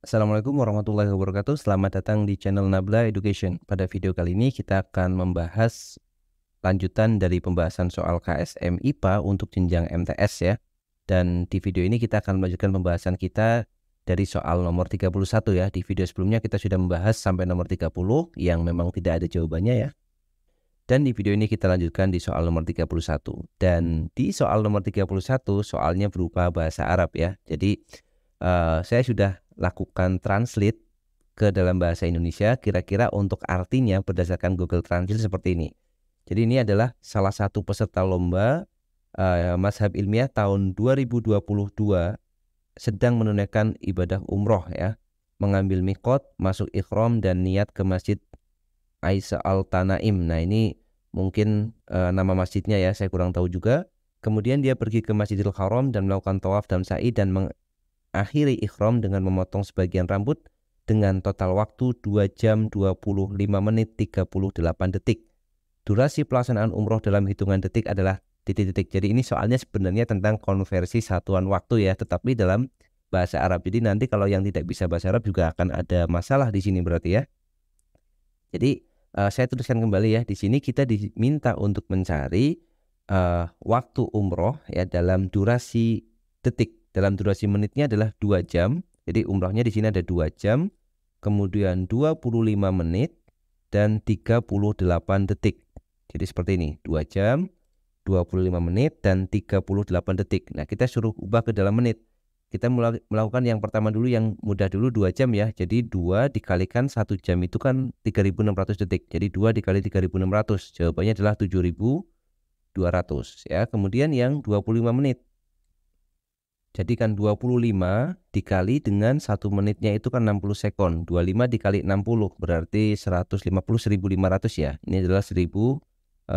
Assalamualaikum warahmatullahi wabarakatuh. Selamat datang di channel Nabla Education. Pada video kali ini kita akan membahas lanjutan dari pembahasan soal KSM IPA untuk jenjang MTS ya. Dan di video ini kita akan melanjutkan pembahasan kita dari soal nomor 31 ya. Di video sebelumnya kita sudah membahas sampai nomor 30 yang memang tidak ada jawabannya ya. Dan di video ini kita lanjutkan di soal nomor 31. Dan di soal nomor 31 soalnya berupa bahasa Arab ya. Jadi saya sudah lakukan translate ke dalam bahasa Indonesia kira-kira untuk artinya berdasarkan Google Translate seperti ini. Jadi ini adalah salah satu peserta lomba Mazhab Ilmiah tahun 2022 sedang menunaikan ibadah umroh ya, mengambil mikot, masuk ikhram dan niat ke Masjid Aisyah Al-Tanaim. Nah ini mungkin nama masjidnya ya, saya kurang tahu juga. Kemudian dia pergi ke Masjidil Haram dan melakukan tawaf dan sa'i dan akhiri ikhram dengan memotong sebagian rambut dengan total waktu 2 jam 25 menit 38 detik. Durasi pelaksanaan umroh dalam hitungan detik adalah titik-titik. Jadi ini soalnya sebenarnya tentang konversi satuan waktu ya, tetapi dalam bahasa Arab. Jadi nanti kalau yang tidak bisa bahasa Arab juga akan ada masalah di sini berarti ya. Jadi saya tuliskan kembali ya, di sini kita diminta untuk mencari waktu umroh ya dalam durasi detik. Dalam durasi menitnya adalah 2 jam. Jadi umrohnya di sini ada 2 jam, kemudian 25 menit dan 38 detik. Jadi seperti ini, 2 jam, 25 menit dan 38 detik. Nah, kita suruh ubah ke dalam menit. Kita melakukan yang pertama dulu, yang mudah dulu, 2 jam ya. Jadi 2 dikalikan 1 jam itu kan 3.600 detik. Jadi 2 dikali 3.600. Jawabannya adalah 7.200 ya. Kemudian yang 25 menit. Jadi kan 25 dikali dengan 1 menitnya itu kan 60 sekon. 25 dikali 60 berarti 150, 1.500 ya. Ini adalah 1.500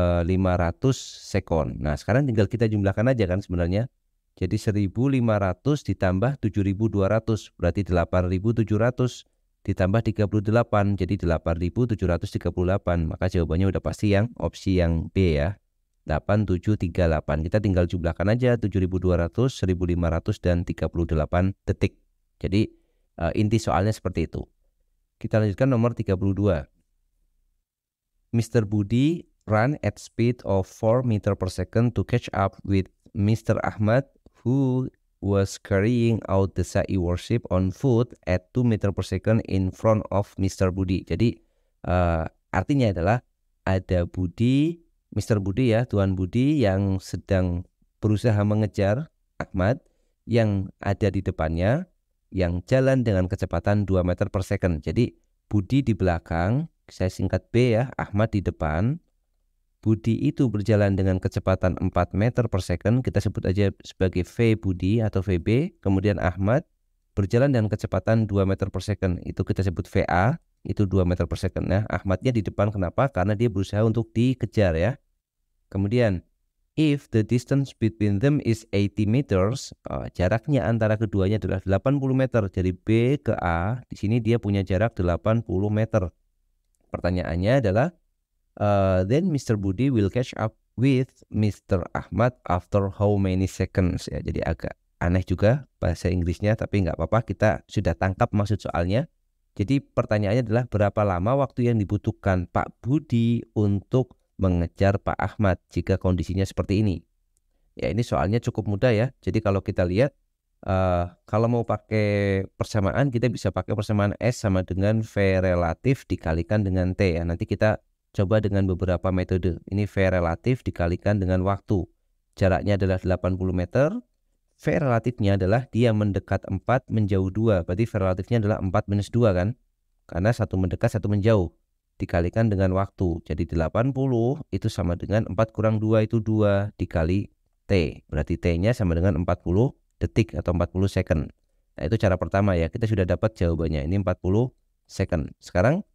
sekon. Nah sekarang tinggal kita jumlahkan aja kan sebenarnya. Jadi 1.500 ditambah 7.200 berarti 8.700 ditambah 38 jadi 8.738. Maka jawabannya udah pasti yang opsi yang B ya. 8738. Kita tinggal jumlahkan aja 7.200, 1.500 dan 38 detik. Jadi inti soalnya seperti itu. Kita lanjutkan nomor 32. Mr. Budi ran at speed of 4 meter per second to catch up with Mr. Ahmad who was carrying out the sa'i worship on foot at 2 meter per second in front of Mr. Budi. Jadi artinya adalah ada Mr. Budi ya, Tuan Budi yang sedang berusaha mengejar Ahmad yang ada di depannya, yang jalan dengan kecepatan 2 meter per second. Jadi Budi di belakang, saya singkat B ya, Ahmad di depan. Budi itu berjalan dengan kecepatan 4 meter per second, kita sebut aja sebagai V Budi atau VB. Kemudian Ahmad berjalan dengan kecepatan 2 meter per second, itu kita sebut VA, itu 2 meter per second. Nah, Ahmadnya di depan kenapa? Karena dia berusaha untuk dikejar ya. Kemudian, if the distance between them is 80 meters, jaraknya antara keduanya adalah 80 meter. Dari B ke A, di sini dia punya jarak 80 meter. Pertanyaannya adalah, then Mr. Budi will catch up with Mr. Ahmad after how many seconds? Ya, jadi agak aneh juga bahasa Inggrisnya, tapi nggak apa-apa, kita sudah tangkap maksud soalnya. Jadi pertanyaannya adalah berapa lama waktu yang dibutuhkan Pak Budi untuk mengejar Pak Ahmad jika kondisinya seperti ini. Ya ini soalnya cukup mudah ya. Jadi kalau kita lihat kalau mau pakai persamaan, kita bisa pakai persamaan S sama dengan V relatif dikalikan dengan T ya. Nanti kita coba dengan beberapa metode. Ini V relatif dikalikan dengan waktu. Jaraknya adalah 80 meter. V relatifnya adalah dia mendekat 4 menjauh 2. Berarti V relatifnya adalah 4 minus 2 kan. Karena satu mendekat satu menjauh. Dikalikan dengan waktu. Jadi 80 itu sama dengan 4 kurang 2 itu 2 dikali T. Berarti T-nya sama dengan 40 detik atau 40 second. Nah itu cara pertama ya. Kita sudah dapat jawabannya. Ini 40 second. Sekarang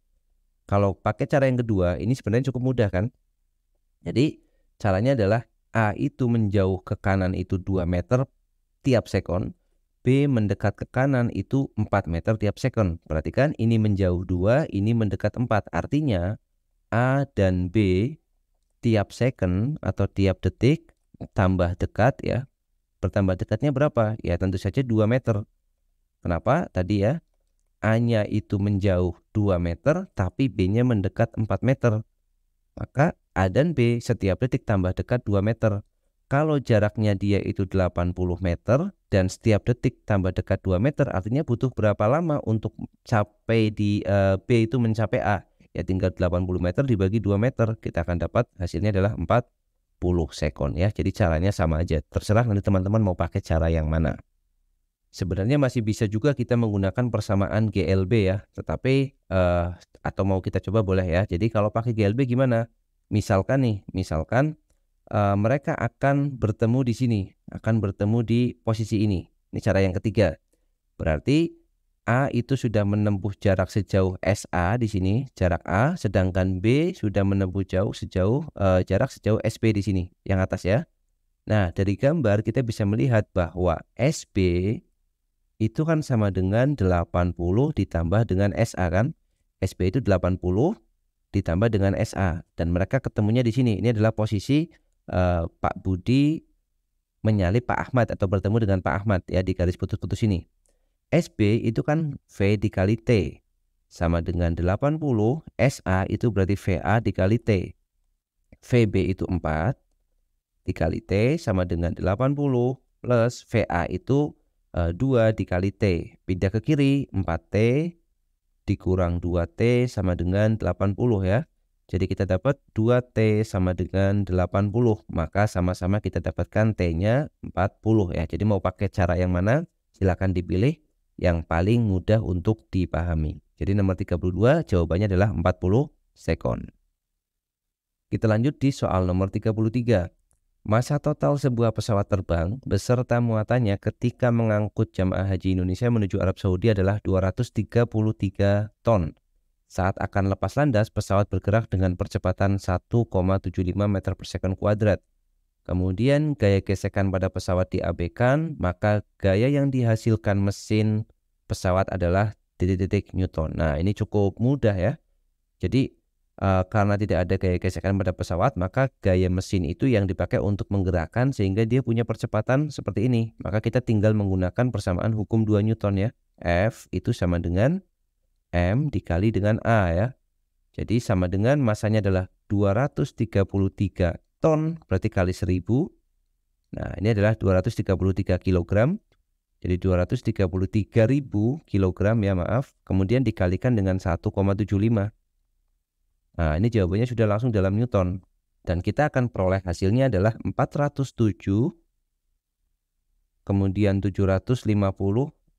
kalau pakai cara yang kedua, ini sebenarnya cukup mudah kan. Jadi caranya adalah A itu menjauh ke kanan itu 2 meter tiap sekon. B mendekat ke kanan itu 4 meter tiap second. Perhatikan ini menjauh 2, ini mendekat 4. Artinya A dan B tiap second atau tiap detik tambah dekat ya. Bertambah dekatnya berapa? Ya tentu saja 2 meter. Kenapa? Tadi ya A-nya itu menjauh 2 meter, tapi B-nya mendekat 4 meter. Maka A dan B setiap detik tambah dekat 2 meter. Kalau jaraknya dia itu 80 meter dan setiap detik tambah dekat 2 meter, artinya butuh berapa lama untuk sampai di B itu mencapai A? Ya tinggal 80 meter dibagi 2 meter, kita akan dapat hasilnya adalah 40 sekon ya. Jadi caranya sama aja. Terserah nanti teman-teman mau pakai cara yang mana. Sebenarnya masih bisa juga kita menggunakan persamaan GLB ya, tetapi atau mau kita coba boleh ya. Jadi kalau pakai GLB gimana? Misalkan mereka akan bertemu di sini, akan bertemu di posisi ini. Ini cara yang ketiga. Berarti A itu sudah menempuh jarak sejauh SA di sini, jarak A, sedangkan B sudah menempuh jarak sejauh SB di sini, yang atas ya. Nah, dari gambar kita bisa melihat bahwa SB itu kan sama dengan 80 ditambah dengan SA kan. SB itu 80 ditambah dengan SA. Dan mereka ketemunya di sini. Ini adalah posisi Pak Budi menyalip Pak Ahmad atau bertemu dengan Pak Ahmad ya di garis putus-putus ini. SB itu kan V dikali T. Sama dengan 80. SA itu berarti VA dikali T. VB itu 4 dikali T sama dengan 80 plus VA itu 2 dikali T. Pindah ke kiri 4T dikurang 2T sama dengan 80 ya. Jadi kita dapat 2T sama dengan 80. Maka sama-sama kita dapatkan T-nya 40 ya. Jadi mau pakai cara yang mana? Silakan dipilih yang paling mudah untuk dipahami. Jadi nomor 32 jawabannya adalah 40 sekon. Kita lanjut di soal nomor 33. Masa total sebuah pesawat terbang beserta muatannya ketika mengangkut jamaah haji Indonesia menuju Arab Saudi adalah 233 ton. Saat akan lepas landas, pesawat bergerak dengan percepatan 1,75 meter per second kuadrat. Kemudian gaya gesekan pada pesawat diabaikan, maka gaya yang dihasilkan mesin pesawat adalah titik-titik Newton. Nah, ini cukup mudah ya. Jadi karena tidak ada gaya gesekan pada pesawat, maka gaya mesin itu yang dipakai untuk menggerakkan sehingga dia punya percepatan seperti ini. Maka kita tinggal menggunakan persamaan hukum 2 Newton ya. F itu sama dengan M dikali dengan A ya. Jadi sama dengan masanya adalah 233 ton berarti kali 1000. Nah, ini adalah 233 kg. Jadi 233.000 kilogram ya maaf. Kemudian dikalikan dengan 1,75. Nah, ini jawabannya sudah langsung dalam Newton. Dan kita akan peroleh hasilnya adalah 407, kemudian 750,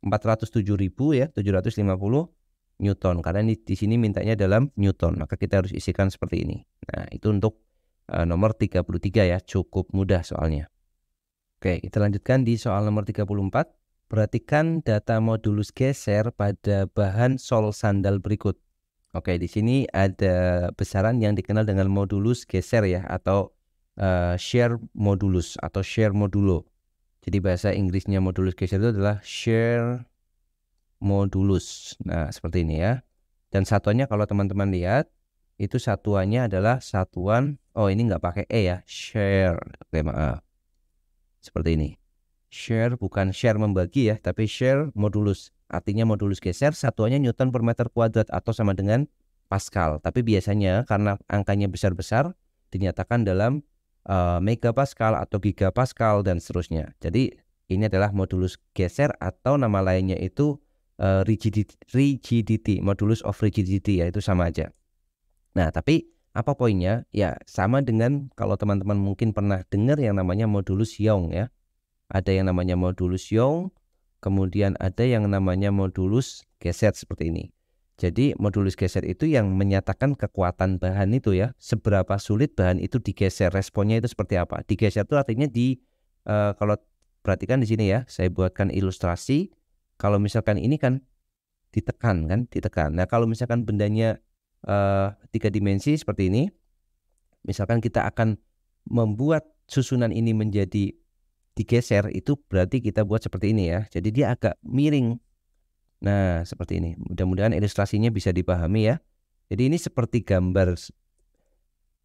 407.000 ya, 750 Newton. Karena di sini mintanya dalam Newton, maka kita harus isikan seperti ini. Nah, itu untuk nomor 33 ya, cukup mudah soalnya. Oke, kita lanjutkan di soal nomor 34. Perhatikan data modulus geser pada bahan sol sandal berikut. Oke, di sini ada besaran yang dikenal dengan modulus geser ya, atau shear modulus atau shear modulo. Jadi bahasa Inggrisnya modulus geser itu adalah shear modulus. Nah, seperti ini ya. Dan satuannya kalau teman-teman lihat, itu satuannya adalah satuan, oh ini nggak pakai E ya, shear. Oke, maaf. Seperti ini. Shear bukan share membagi ya, tapi shear modulus. Artinya modulus geser satuannya Newton per meter kuadrat atau sama dengan Pascal. Tapi biasanya karena angkanya besar-besar dinyatakan dalam megapascal atau gigapascal dan seterusnya. Jadi ini adalah modulus geser atau nama lainnya itu rigidity, modulus of rigidity, yaitu sama aja. Nah, tapi apa poinnya? Ya, sama dengan kalau teman-teman mungkin pernah dengar yang namanya modulus Young ya. Ada yang namanya modulus Young, kemudian ada yang namanya modulus geser seperti ini. Jadi modulus geser itu yang menyatakan kekuatan bahan itu ya, seberapa sulit bahan itu digeser, responnya itu seperti apa. Digeser itu artinya kalau perhatikan di sini ya, saya buatkan ilustrasi. Kalau misalkan ini kan ditekan. Nah, kalau misalkan bendanya 3 dimensi seperti ini, misalkan kita akan membuat susunan ini menjadi digeser, itu berarti kita buat seperti ini ya. Jadi dia agak miring. Nah, seperti ini. Mudah-mudahan ilustrasinya bisa dipahami ya. Jadi ini seperti gambar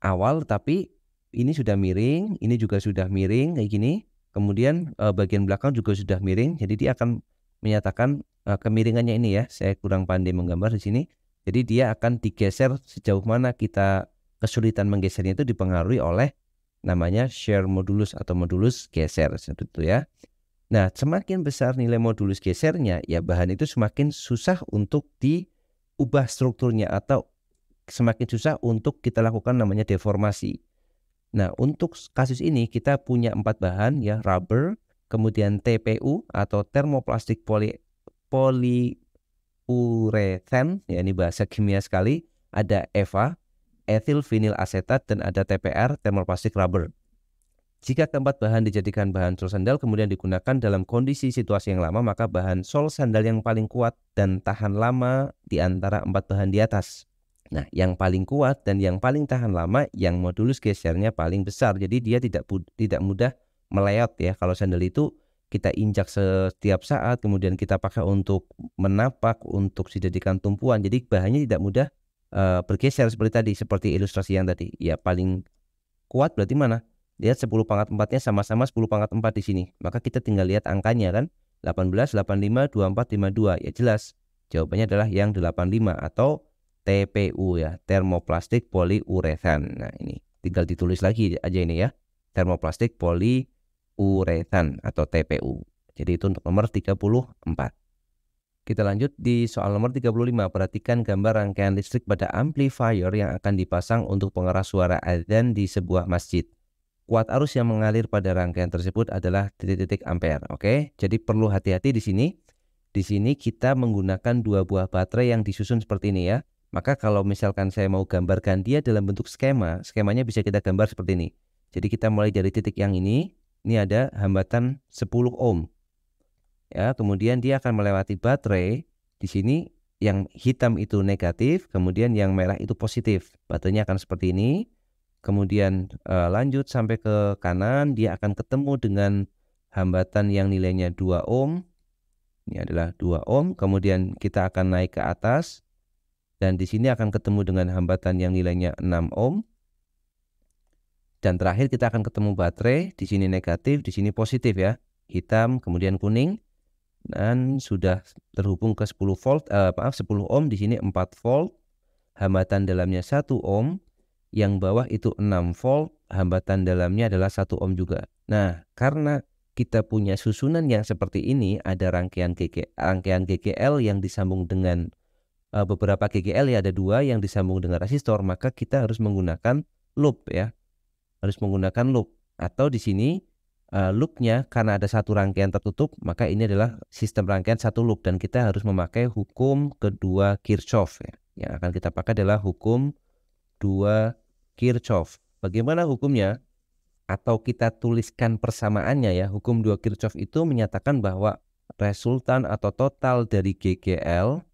awal, tapi ini sudah miring, ini juga sudah miring kayak gini. Kemudian bagian belakang juga sudah miring. Jadi dia akan menyatakan kemiringannya ini ya. Saya kurang pandai menggambar di sini. Jadi dia akan digeser sejauh mana kita kesulitan menggesernya itu dipengaruhi oleh namanya shear modulus atau modulus geser seperti itu ya. Nah, semakin besar nilai modulus gesernya, ya bahan itu semakin susah untuk diubah strukturnya atau semakin susah untuk kita lakukan namanya deformasi. Nah, untuk kasus ini kita punya 4 bahan ya, rubber, kemudian TPU atau thermoplastic polyurethane, ya ini bahasa kimia sekali, ada EVA, ethyl vinyl acetate, dan ada TPR, thermoplastic rubber. Jika keempat bahan dijadikan bahan sol sandal kemudian digunakan dalam kondisi situasi yang lama, maka bahan sol sandal yang paling kuat dan tahan lama di antara 4 bahan di atas. Nah, yang paling kuat dan yang paling tahan lama yang modulus gesernya paling besar. Jadi dia tidak mudah meleot ya. Kalau sandal itu kita injak setiap saat, kemudian kita pakai untuk menapak, untuk dijadikan tumpuan. Jadi bahannya tidak mudah bergeser seperti tadi, seperti ilustrasi yang tadi. Ya paling kuat berarti mana? Lihat 10 pangkat 4-nya sama-sama 10 pangkat 4 di sini. Maka kita tinggal lihat angkanya kan. 18, 85, 24, 52. Ya jelas. Jawabannya adalah yang 85 atau TPU ya. Thermoplastic polyurethane. Nah ini. Tinggal ditulis lagi aja ini ya. Thermoplastic polyurethane atau TPU. Jadi itu untuk nomor 34. Kita lanjut di soal nomor 35. Perhatikan gambar rangkaian listrik pada amplifier yang akan dipasang untuk pengeras suara adzan di sebuah masjid. Kuat arus yang mengalir pada rangkaian tersebut adalah titik-titik ampere. Oke, jadi perlu hati-hati di sini. Di sini kita menggunakan 2 buah baterai yang disusun seperti ini ya. Maka kalau misalkan saya mau gambarkan dia dalam bentuk skema, skemanya bisa kita gambar seperti ini. Jadi kita mulai dari titik yang ini ada hambatan 10 ohm. Ya, kemudian dia akan melewati baterai. Di sini yang hitam itu negatif, kemudian yang merah itu positif. Baterainya akan seperti ini. Kemudian lanjut sampai ke kanan, dia akan ketemu dengan hambatan yang nilainya 2 ohm. Ini adalah 2 ohm. Kemudian kita akan naik ke atas. Dan di sini akan ketemu dengan hambatan yang nilainya 6 ohm. Dan terakhir kita akan ketemu baterai. Di sini negatif, di sini positif ya. Hitam, kemudian kuning. Dan sudah terhubung ke 10 ohm. Di sini 4 volt. Hambatan dalamnya 1 ohm. Yang bawah itu 6 volt, hambatan dalamnya adalah 1 ohm juga. Nah, karena kita punya susunan yang seperti ini, ada rangkaian GGL yang disambung dengan beberapa GGL ya, ada 2 yang disambung dengan resistor, maka kita harus menggunakan loop ya. Harus menggunakan loop. Atau di sini loopnya karena ada satu rangkaian tertutup, maka ini adalah sistem rangkaian satu loop dan kita harus memakai hukum kedua Kirchhoff ya. Yang akan kita pakai adalah hukum 2 Kirchhoff. Bagaimana hukumnya? Atau kita tuliskan persamaannya ya. Hukum 2 Kirchhoff itu menyatakan bahwa resultan atau total dari GGL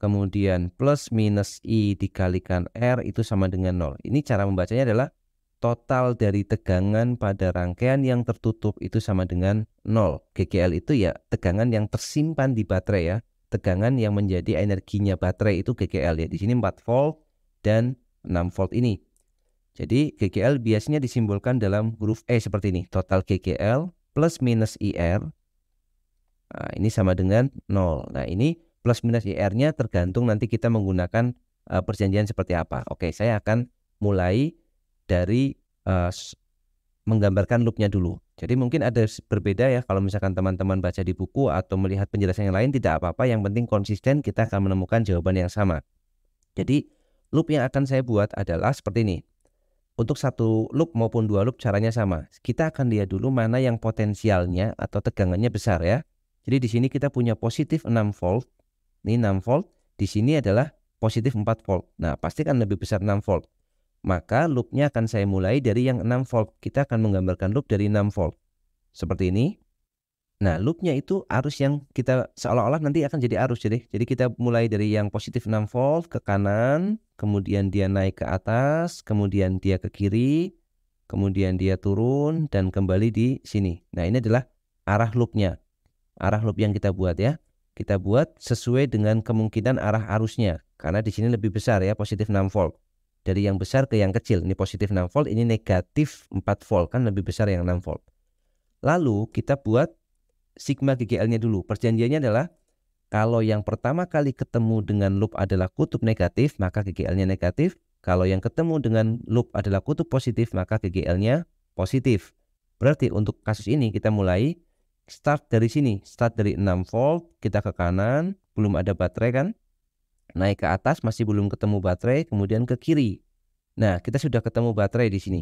kemudian plus minus I dikalikan R itu sama dengan 0. Ini cara membacanya adalah total dari tegangan pada rangkaian yang tertutup itu sama dengan 0. GGL itu ya tegangan yang tersimpan di baterai ya. Tegangan yang menjadi energinya baterai itu GGL ya. Di sini 4 volt dan 6 volt ini. Jadi GGL biasanya disimbolkan dalam huruf E seperti ini. Total GGL plus minus IR. Nah, ini sama dengan 0. Nah, ini plus minus IR-nya tergantung nanti kita menggunakan perjanjian seperti apa. Oke, saya akan mulai dari menggambarkan loopnya dulu. Jadi mungkin ada berbeda ya kalau misalkan teman-teman baca di buku atau melihat penjelasan yang lain, tidak apa-apa. Yang penting konsisten, kita akan menemukan jawaban yang sama. Jadi loop yang akan saya buat adalah seperti ini. Untuk satu loop maupun 2 loop caranya sama. Kita akan lihat dulu mana yang potensialnya atau tegangannya besar ya. Jadi di sini kita punya positif 6 volt. Ini 6 volt. Di sini adalah positif 4 volt. Nah, pasti kan lebih besar 6 volt. Maka loopnya akan saya mulai dari yang 6 volt. Kita akan menggambarkan loop dari 6 volt. Seperti ini. Nah, loopnya itu arus yang kita seolah-olah nanti akan jadi arus. Jadi kita mulai dari yang positif 6 volt ke kanan, kemudian dia naik ke atas, kemudian dia ke kiri, kemudian dia turun dan kembali di sini. Nah, ini adalah arah loopnya. Arah loop yang kita buat ya. Kita buat sesuai dengan kemungkinan arah arusnya. Karena di sini lebih besar ya, positif 6 volt. Dari yang besar ke yang kecil. Ini positif 6 volt, ini negatif 4 volt. Kan lebih besar yang 6 volt. Lalu kita buat sigma GGL-nya dulu. Perjanjiannya adalah kalau yang pertama kali ketemu dengan loop adalah kutub negatif, maka GGL-nya negatif. Kalau yang ketemu dengan loop adalah kutub positif, maka GGL-nya positif. Berarti untuk kasus ini kita mulai start dari sini. Start dari 6 volt, kita ke kanan, belum ada baterai kan? Naik ke atas masih belum ketemu baterai, kemudian ke kiri. Nah, kita sudah ketemu baterai di sini.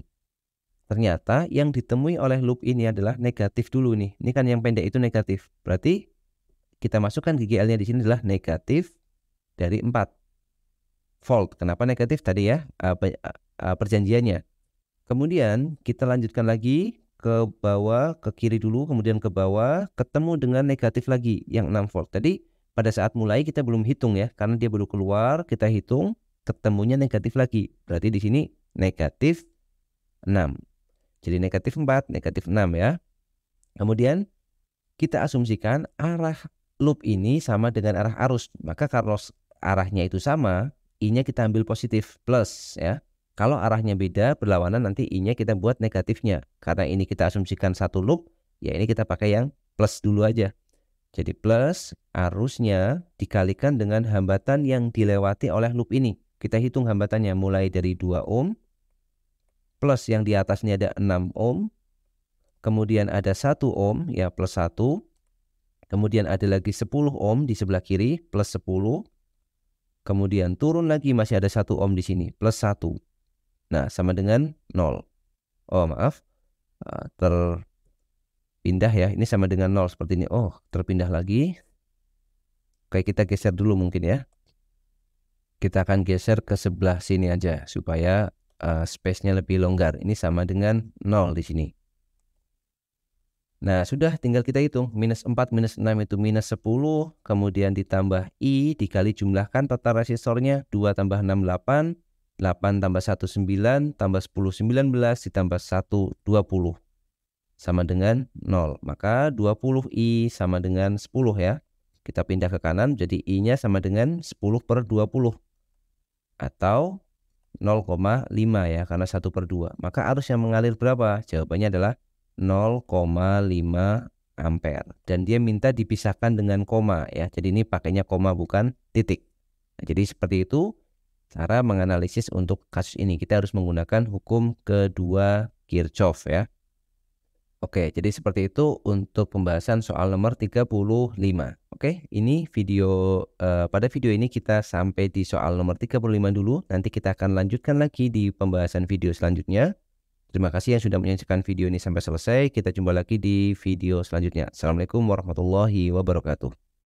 Ternyata yang ditemui oleh loop ini adalah negatif dulu nih. Ini kan yang pendek itu negatif. Berarti kita masukkan GGL-nya di sini adalah negatif dari 4 volt. Kenapa negatif tadi ya? Perjanjiannya. Kemudian kita lanjutkan lagi ke bawah, ke kiri dulu, kemudian ke bawah, ketemu dengan negatif lagi yang 6 volt. Tadi pada saat mulai kita belum hitung ya, karena dia baru keluar, kita hitung, ketemunya negatif lagi. Berarti di sini negatif 6. Jadi negatif 4, negatif 6 ya. Kemudian kita asumsikan arah loop ini sama dengan arah arus. Maka kalau arahnya itu sama, I-nya kita ambil positif, plus ya. Kalau arahnya beda, berlawanan, nanti I-nya kita buat negatifnya. Karena ini kita asumsikan satu loop, ya ini kita pakai yang plus dulu aja. Jadi plus arusnya dikalikan dengan hambatan yang dilewati oleh loop ini. Kita hitung hambatannya mulai dari 2 ohm, plus yang di atasnya ada 6 ohm, kemudian ada 1 ohm, ya plus 1, kemudian ada lagi 10 ohm di sebelah kiri, plus 10, kemudian turun lagi masih ada 1 ohm di sini, plus 1. Nah, sama dengan 0. Oh, maaf, terpindah ya, ini sama dengan 0 seperti ini. Oh, terpindah lagi. Oke, kita geser dulu mungkin ya. Kita akan geser ke sebelah sini aja supaya space-nya lebih longgar. Ini sama dengan 0 di sini. Nah, sudah tinggal kita hitung. Minus 4 minus 6 itu minus 10. Kemudian ditambah I dikali jumlahkan total resistornya. 2 tambah 6, 8. 8 tambah 1, 9. Tambah 10, 19. Ditambah 1, 20. Sama dengan 0. Maka 20 I sama dengan 10 ya. Kita pindah ke kanan. Jadi I-nya sama dengan 10 per 20. Atau 0,5 ya. Karena 1 per 2. Maka arus yang mengalir berapa? Jawabannya adalah 0,5 ampere. Dan dia minta dipisahkan dengan koma ya. Jadi ini pakainya koma bukan titik. Nah, jadi seperti itu cara menganalisis untuk kasus ini. Kita harus menggunakan hukum kedua Kirchhoff ya. Oke, jadi seperti itu untuk pembahasan soal nomor 35. Oke, ini video pada video ini kita sampai di soal nomor 35 dulu. Nanti kita akan lanjutkan lagi di pembahasan video selanjutnya. Terima kasih yang sudah menyaksikan video ini sampai selesai. Kita jumpa lagi di video selanjutnya. Assalamualaikum warahmatullahi wabarakatuh.